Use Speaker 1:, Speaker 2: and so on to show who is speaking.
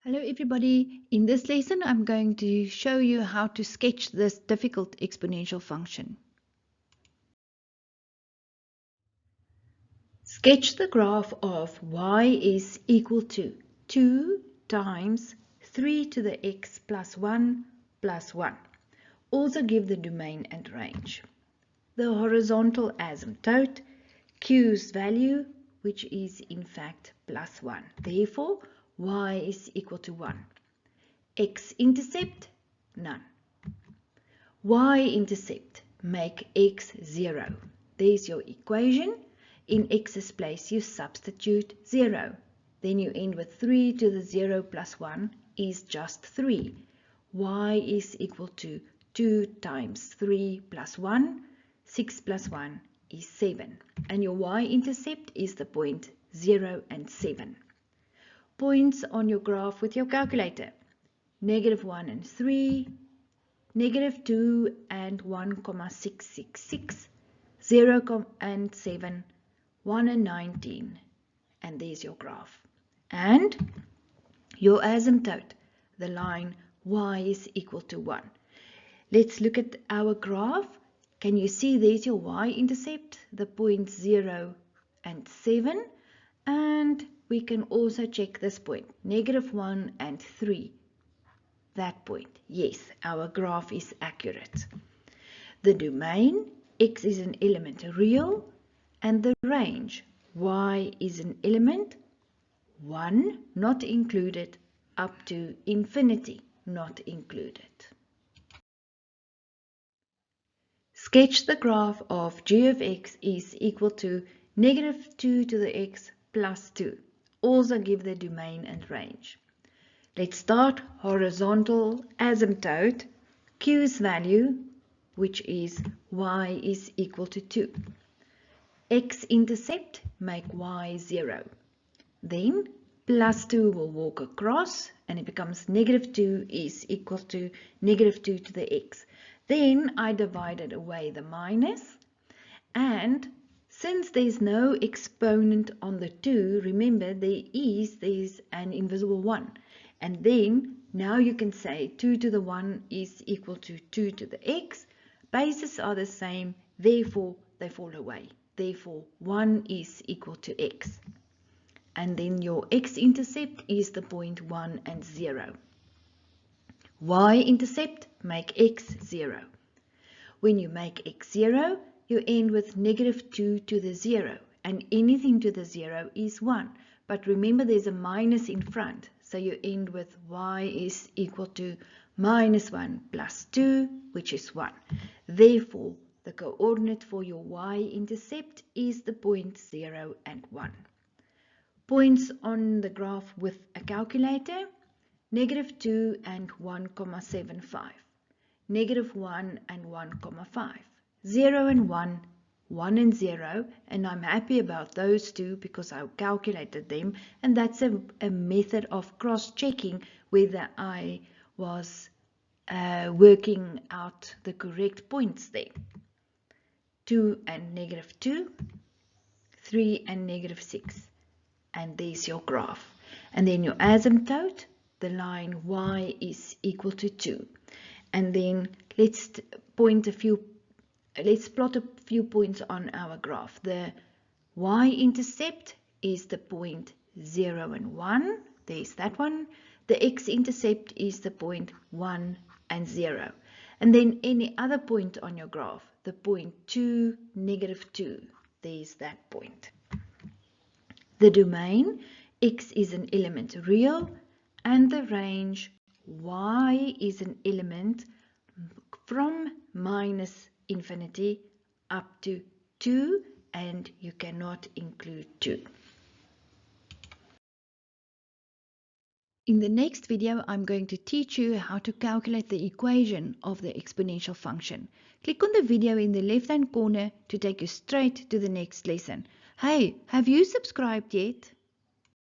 Speaker 1: Hello everybody, in this lesson I'm going to show you how to sketch this difficult exponential function. Sketch the graph of y is equal to 2 times 3 to the x plus 1 plus 1. Also give the domain and range. The horizontal asymptote, q's value, which is in fact plus 1. Therefore, y is equal to 1. X-intercept, none. Y-intercept, make x 0. There's your equation. In x's place, you substitute 0. Then you end with 3 to the 0 plus 1 is just 3. Y is equal to 2 times 3 plus 1. 6 plus 1 is 7. And your y-intercept is the point 0 and 7. Points on your graph with your calculator. -1 and 3, -2 and 1,666, 0 and 7, 1 and 19, and there's your graph. And your asymptote, the line y is equal to 1. Let's look at our graph. Can you see there's your y-intercept, the points 0 and 7, and we can also check this point, -1 and 3. That point, yes, our graph is accurate. The domain, x is an element real, and the range, y is an element 1 not included up to infinity not included. Sketch the graph of g of x is equal to -2 to the x plus 2. Also give the domain and range. Let's start horizontal asymptote, q's value, which is y is equal to 2. X-intercept, make y 0. Then plus 2 will walk across and it becomes -2 is equal to -2 to the x. Then I divided away the minus, and since there's no exponent on the 2, remember there's an invisible 1. And then, now you can say 2 to the 1 is equal to 2 to the x. Bases are the same, therefore they fall away. Therefore, 1 is equal to x. And then your x-intercept is the point 1 and 0. Y-intercept, make x 0. When you make x 0, you end with -2 to the 0. And anything to the 0 is 1. But remember there's a minus in front. So you end with y is equal to -1 plus 2, which is 1. Therefore, the coordinate for your y-intercept is the point 0 and 1. Points on the graph with a calculator, -2 and 1,75. -1 and 1,5. 0 and 1, 1 and 0, and I'm happy about those two because I calculated them, and that's a method of cross-checking whether I was working out the correct points there. 2 and -2, 3 and -6, and there's your graph. And then your asymptote, the line y is equal to 2. And then let's plot a few points on our graph. The y-intercept is the point 0 and 1. There's that one. The x-intercept is the point 1 and 0. And then any other point on your graph, the point 2, -2. There's that point. The domain, x is an element real, and the range, y is an element from -infinity up to 2, and you cannot include 2. In the next video, I'm going to teach you how to calculate the equation of the exponential function. Click on the video in the left-hand corner to take you straight to the next lesson. Hey, have you subscribed yet?